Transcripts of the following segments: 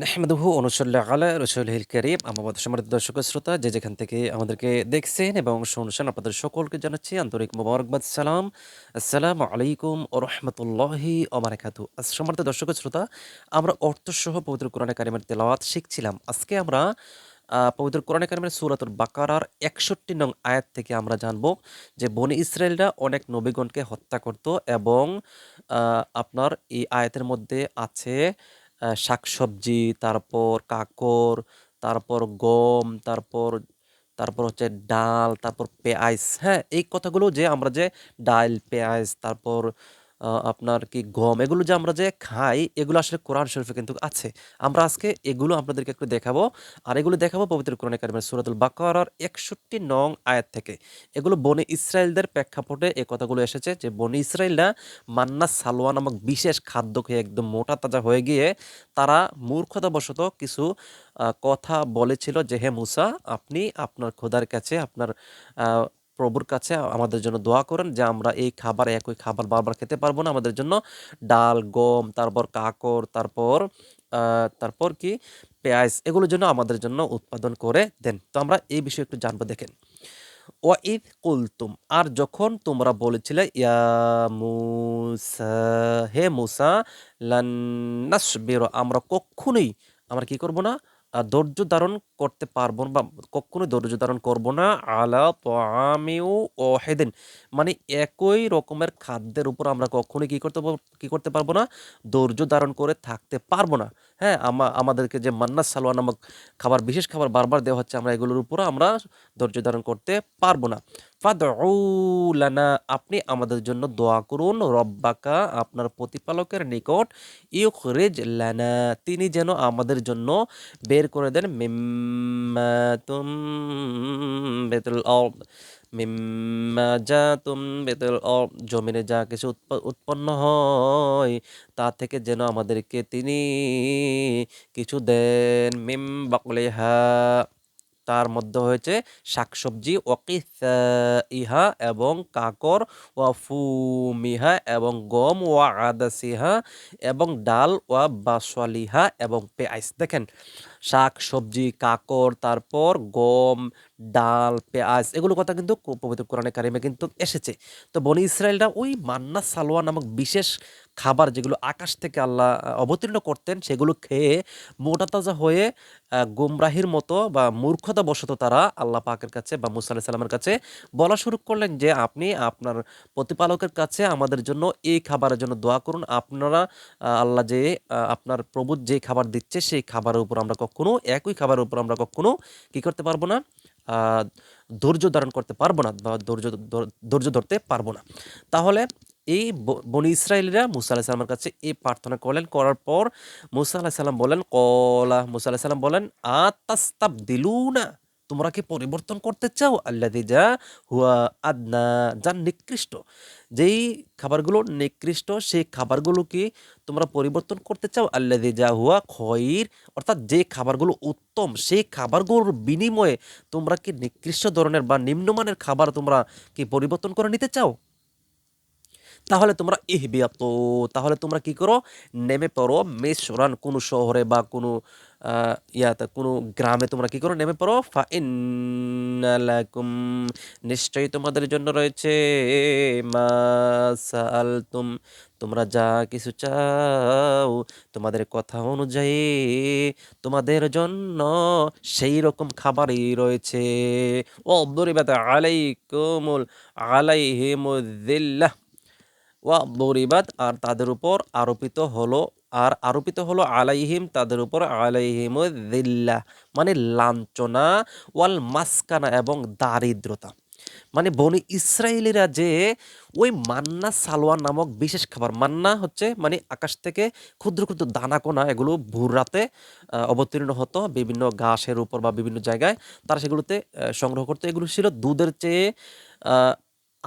নাহমাদুহু ওয়া নুসাল্লি আলা রাসূলিহিল কারীম। আম্মা বাদ। সম্মানিত দর্শক ও শ্রোতা, যে যেখান থেকে আমাদেরকে দেখছেন এবং শুনছেন, আপনাদের সকলকে জানাচ্ছি আন্তরিক মোবারকবাদ সালাম। আসসালামু আলাইকুম ওয়া রাহমাতুল্লাহি ওয়া বারাকাতুহু। সম্মানিত দর্শক ও শ্রোতা, আমরা অর্থসহ পবিত্র কোরআনে কারিমের তেলাওয়াত শিখছিলাম। আজকে আমরা পবিত্র কোরআনে কারিমের সূরাতুল বাকারার ৬১ নং আয়াত থেকে আমরা জানব যে বনী ইসরাইলরা অনেক নবীগণকে হত্যা করত এবং আপনার এই আয়াতের মধ্যে আছে শাকসবজি, তারপর কাকর, তারপর গম, তারপর তারপর হচ্ছে ডাল, তারপর পেঁয়াজ, হ্যাঁ? এই কথাগুলো যে আমরা যে ডাল, পেঁয়াজ, তারপর আপনার কি গম, এগুলো যে আমরা যে খাই, এগুলো আসলে কোরআন শরীফে কিন্তু আছে। আমরা আজকে এগুলো আপনাদেরকে একটু দেখাবো। আর এগুলো দেখাবো পবিত্র কোরআনে কারিমের সূরাতুল বাকারার ৬১ নং আয়াত থেকে। এগুলো বনী ইসরাইলদের প্রেক্ষাপটে এ কথাগুলো এসেছে যে বনী ইসরাইলরা মান্না সালোয়া নামক বিশেষ খাদ্য খেয়ে একদম মোটা তাজা হয়ে গিয়ে তারা মূর্খতাবশত কিছু কথা বলেছিল যে, হে মুসা, আপনি আপনার খোদার কাছে, আপনার প্রভুর কাছে আমাদের জন্য দোয়া করেন যে আমরা এই খাবার, একই খাবার বারবার খেতে পারবো না। আমাদের জন্য ডাল, গম, তারপর কাকর, তারপর কি পেঁয়াজ, এগুলোর জন্য আমাদের জন্য উৎপাদন করে দেন। তো আমরা এই বিষয়ে একটু জানবো। দেখেন, ওয়াইদ কুলতুম, আর যখন তোমরা বলেছিলে, ইয়া মুসা, হে মুসা, লান নাসবির, আমরা কখনোই, আমরা কি করব না, ধৈর্য ধারণ করতে পারবো না, বা কখনোই ধৈর্য ধারণ করব না, আলা তাআমিউ ওয়াহিদিন, মানে একই রকমের খাদ্যের উপর আমরা কখনোই কি করতে পারবো না, ধৈর্য ধারণ করে থাকতে পারবো না। হ্যাঁ, আমাদেরকে যে মান্না সালোয়া নামক খাবার, বিশেষ খাবার বারবার দেওয়া হচ্ছে, আমরা এগুলোর উপর আমরা ধৈর্য ধারণ করতে পারবো না। ফাদউ লানা, আপনি আমাদের জন্য দোয়া করুন, রব্বাকা, আপনার প্রতিপালকের নিকট, ইউখরিজ লানা, তিনি যেন আমাদের জন্য বের করে দেন, মিম্মা তুমবিতুল আরদ, মিম্মা যা তুমবিতুল আরদ, জমিনে যা কিছু উৎপন্ন হয় তা থেকে যেন আমাদেরকে তিনি কিছু দেন, মিম বাকলিহা, তার মধ্যে হয়েছে শাকসবজি, ইহা এবং কাকর, ফুমিহা এবং গম, আদাসিহা এবং ডাল, বাসলিহা এবং পেঁয়াজ। দেখেন, শাক সবজি, কাকর, তারপর গম, ডাল, পেঁয়াজ, এগুলো কথা কিন্তু পবিত্র কোরআনে কারিমে কিন্তু এসেছে। তো বনি ইসরায়েলরা ওই মান্না সালোয়া নামক বিশেষ খাবার, যেগুলো আকাশ থেকে আল্লাহ অবতীর্ণ করতেন, সেগুলো খেয়ে মোটা তাজা হয়ে গুমরাহির মতো বা মূর্খতাবশত তারা আল্লাহ পাকের কাছে বা মুসা আলাইহিস সালামের কাছে বলা শুরু করলেন যে, আপনি আপনার প্রতিপালকের কাছে আমাদের জন্য এই খাবারের জন্য দোয়া করুন। আপনারা আল্লাহ যে আপনার প্রভু যে খাবার দিচ্ছে, সেই খাবারের উপর আমরা কখনো, একই খাবারের উপর আমরা কখনো কি করতে পারবো না, আ ধৈর্য ধারণ করতে পারবো না, বা ধৈর্য ধরতে পারবো না। তাহলে এই বনী ইসরাইলীরা মুসা আলাইহিস সালামের কাছে এই প্রার্থনা করলেন। করার পর মুসা আলাইহিস সালাম বলেন, মুসা আলাইহিস সালাম বলেন, আতাস্তাবদিলুনা, তোমরা কি পরিবর্তন করতে চাও, আল্লাযী যা হুয়া আদনা, যা নিকৃষ্ট, যেই খাবারগুলো নিকৃষ্ট, সেই খাবারগুলো কি তোমরা পরিবর্তন করতে চাও, আল্লাযী যা হুয়া খয়র, অর্থাৎ যে খাবারগুলো উত্তম, সেই খাবারগুলোর বিনিময়ে তোমরা কি নিকৃষ্ট ধরনের বা নিম্নমানের খাবার তোমরা কি পরিবর্তন করে নিতে চাও? তাহলে তোমরা ইহবিয়াতু, তাহলে তোমরা কি করো, নেমে পড়ো, মিসরান, কোনো শহরে বা কোনো ইয়াতে কোনো গ্রামে তোমরা কি করো, নেমে পড়ো, ফাইন্না লাকুম, নিশ্চয়ই তোমাদের জন্য রয়েছে, মা সাআলতুম, তোমরা যা কিছু চাও, তোমাদের কথা অনুযায়ী তোমাদের জন্য সেই রকম খাবারই রয়েছে। ওয়াদরিবাত আলাইহিমুয-যিল্লাহ, দরিবাত, আর তাদের উপর আরোপিত হলো আলাইহিম, তাদের উপর, দিল্লাহ, মানে লাঞ্ছনা, ওয়াল মাসকানা, এবং দারিদ্রতা। মানে বনি ইসরায়েলিরা যে ওই মান্না সালোয়া নামক বিশেষ খাবার, মান্না হচ্ছে মানে আকাশ থেকে ক্ষুদ্র ক্ষুদ্র দানাকণা, এগুলো ভোর রাতে অবতীর্ণ হতো বিভিন্ন ঘাসের উপর বা বিভিন্ন জায়গায়, তারা সেগুলোতে সংগ্রহ করতো। এগুলো ছিল দুধের চেয়ে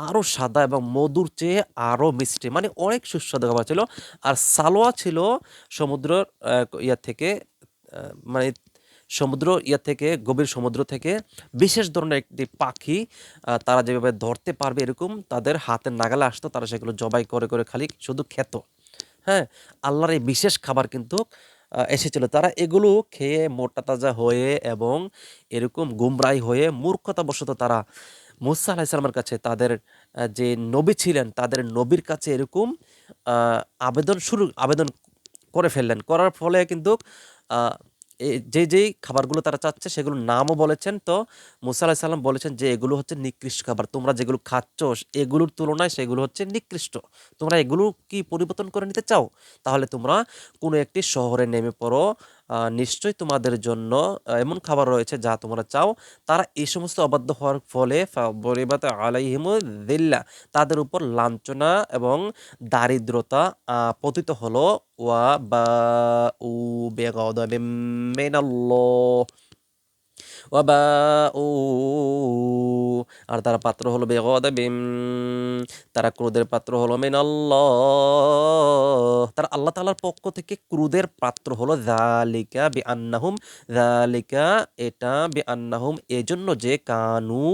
আরো সাদা এবং মধুর চেয়ে আরো মিষ্টি, মানে অনেক সুস্বাদু খাবার ছিল। আর সালোয়া ছিল সমুদ্রের ইয়া থেকে, মানে গভীর সমুদ্র থেকে বিশেষ ধরনের একটি পাখি, তারা যেভাবে ধরতে পারবে এরকম তাদের হাতের নাগালে আসতো, তারা সেগুলো জবাই করে করে খালি শুধু খেত। হ্যাঁ, আল্লাহর এই বিশেষ খাবার কিন্তু এসেছিল। তারা এগুলো খেয়ে মোটা-তাজা হয়ে এবং এরকম গুমরাহী হয়ে মূর্খতাবশত তারা মুসা আলাইহিস সালামের কাছে তাদের যে নবী ছিলেন, তাদের নবীর কাছে এরকম আ আবেদন করে ফেললেন। করার ফলে কিন্তু আ যেই খাবারগুলো তারা চাচ্ছে সেগুলোর নামও বলেছেন। তো মুসা আলাইহিস সালাম বলেছেন যে, "এগুলো হচ্ছে নিকৃষ্ট খাবার। তোমরা যেগুলো খাচ্ছ এগুলোর তুলনায় সেগুলো হচ্ছে নিকৃষ্ট। তোমরা এগুলো কি পরিবর্তন করে নিতে চাও? তাহলে তোমরা কোনো একটি শহরে নেমে পড়ো। নিশ্চয়ই তোমাদের জন্য এমন খাবার রয়েছে যা তোমরা চাও।" তারা এই সমস্ত অবাধ্য হওয়ার ফলে ফাদরিবাত আলাইহিমুয-যিল্লাহ, তাদের উপর লাঞ্ছনা এবং দারিদ্রতা পতিত হলো। ওয়া বাউ বিগাদাবিম মিনাল্লাহ ওয়াবাউ, আর তারা পাত্র হলো বিগাদাবিম, তারা ক্রোধের পাত্র হলো মিনাল্লাহ, তারা আল্লাহ তাআলার পক্ষ থেকে ক্রোধের পাত্র হলো। যালিকা, এটা বিআন্নাহুম, এজন্য যে কানু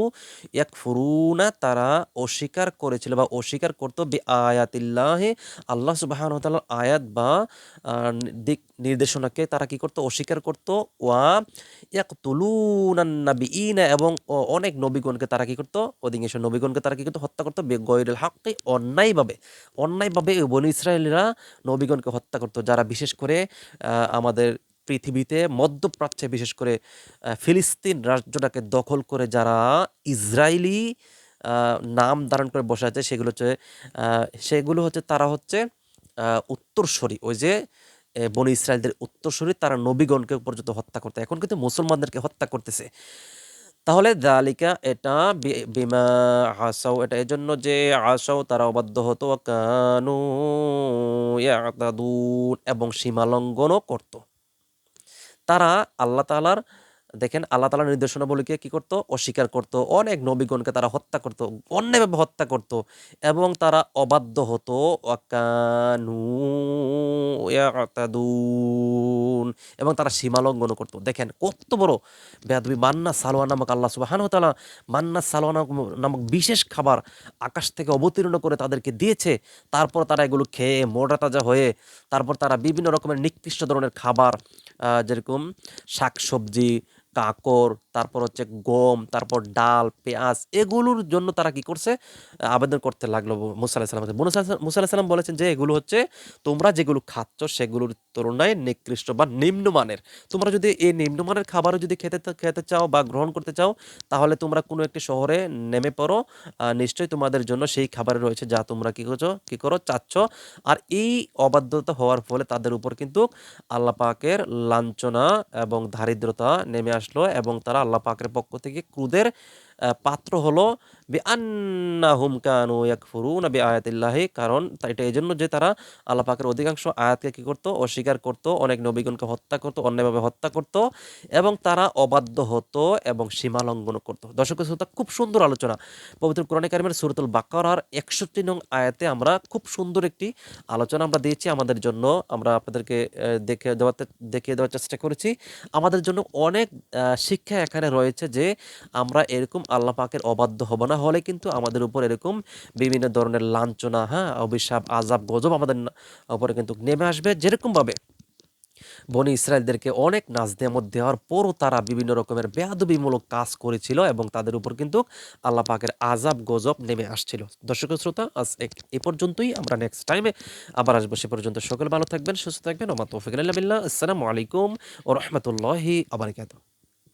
ইয়াকফুরুনা, তারা অস্বীকার করেছিল বা অস্বীকার করত বিআয়াতিল্লাহি, আল্লাহ সুবহানাহু ওয়া তাআলার আয়াত বা দিক নির্দেশনাকে তারা কি করত? অস্বীকার করত। ওয়া ইয়াকতুলুনান নাবিয়িনা, এবং অনেক নবীগণকে তারা কি করত? অধিকাংশ নবীগণকে তারা কি করত? হত্যা করত বিগয়রিল হাক্কি, অন্যায়ভাবে বনী ইসরায়েলিরা নবীগণকে হত্যা করত। যারা বিশেষ করে আমাদের পৃথিবীতে মধ্যপ্রাচ্যে বিশেষ করে ফিলিস্তিন রাজ্যটাকে দখল করে যারা ইসরায়েলি আ নাম ধারণ করে বসে আছে, সেগুলো হচ্ছে তারা হচ্ছে উত্তরসূরি। ওই যে বনী ইসরায়েলদের উত্তরসূরি, তারা নবীগণকে পর্যন্ত হত্যা করত। এখন কিন্তু মুসলমানদেরকে হত্যা করতেছে। তাহলে যালিকা, এটা বিমা আসাও, এটা এজন্য যে আসাও, তারা অবাধ্য হতো, কানু ইয়াতাদুন, এবং সীমা লঙ্ঘনও করত। তারা আল্লাহ তাআলার, দেখেন আল্লাহ তাআলার নির্দেশনাবলীকে কি করত? অস্বীকার করত। অনেক নবীগণকে তারা হত্যা করত, অন্যায়ভাবে হত্যা করত, এবং তারা অবাধ্য হতো। ওয়াকানু ইয়াতাদুন, এবং তারা সীমা লঙ্ঘনও করত। দেখেন কত বড় বেয়াদবি! মান্না সালোয়া নামক, আল্লাহ সুবহানাহু ওয়া তাআলা মান্না সালোয়া নামক বিশেষ খাবার আকাশ থেকে অবতীর্ণ করে তাদেরকে দিয়েছে। তারপর তারা এগুলো খেয়ে মোটা-তাজা হয়ে তারপর তারা বিভিন্ন রকমের নিকৃষ্ট ধরনের খাবার, যেরকম শাকসবজি, কাঁকর, তারপর হচ্ছে গম, তারপর ডাল, পেঁয়াজ, এগুলোর জন্য তারা কি করছে? আবেদন করতে লাগলো মুসা আলাইহিস সালামের কাছে। মুসা আলাইহিস সালাম বলেছেন যে, "এগুলো হচ্ছে তোমরা যেগুলো খাচ্ছ সেগুলোর তুলনায় নিকৃষ্ট বা নিম্নমানের। তোমরা যদি এই নিম্নমানের খাবারও যদি খেতে চাও বা গ্রহণ করতে চাও, তাহলে তোমরা কোনো একটি শহরে নেমে পড়ো। নিশ্চয়ই তোমাদের জন্য সেই খাবার রয়েছে যা তোমরা কি করো চাচ্ছ।" আর এই অবাধ্যতা হওয়ার ফলে তাদের উপর কিন্তু আল্লাহ পাকের লাঞ্ছনা এবং দারিদ্রতা নেমে আসলো, এবং তারা আল্লাহ পাকের পক্ষ থেকে ক্রোধের পাত্র হলো। বিআন্নাহুম কানু ইয়াকফুরুনা বিআয়াতিল্লাহি, কারণ এটা এজন্য যে তারা আল্লাহ পাকের অধিকাংশ আয়াতকে কি করত? অস্বীকার করত, অনেক নবীগণকে হত্যা করত, অন্যায়ভাবে হত্যা করত, এবং তারা অবাধ্য হতো এবং সীমা লঙ্ঘন করত। দর্শক শ্রোতা, খুব সুন্দর আলোচনা। পবিত্র কোরআনে কারিমের সূরাতুল বাকারার ৬১ নং আয়াতে আমরা খুব সুন্দর একটি আলোচনা আমরা দিয়েছি আমাদের জন্য। আমরা আপনাদেরকে দেখিয়ে দেওয়ার চেষ্টা করেছি। আমাদের জন্য অনেক শিক্ষা এখানে রয়েছে যে আমরা এরকম আল্লাহ পাকের অবাধ্য হব না, হলে কিন্তু আমাদের উপর এরকম বিভিন্ন ধরনের লাঞ্ছনা, হ্যাঁ, অভিশাপ, আযাব, গজব আমাদের উপরে কিন্তু নেমে আসবে। যেরকমভাবে বনী ইসরায়েলদেরকে অনেক নাজ-নেয়ামত দেওয়ার পরও তারা বিভিন্ন রকমের বেয়াদবিমূলক কাজ করেছিল, এবং তাদের উপর কিন্তু আল্লাহ পাকের আযাব গজব নেমে আসছিল। দর্শক শ্রোতা, আজ এ পর্যন্তই। আমরা নেক্সট টাইমে আবার আসবো। সে পর্যন্ত সকলে ভালো থাকবেন, সুস্থ থাকবেন। ওয়া মা তৌফিক ইল্লা বিল্লাহ। আসসালামু আলাইকুম ওয়া রাহমাতুল্লাহি ওয়া বারাকাতুহু।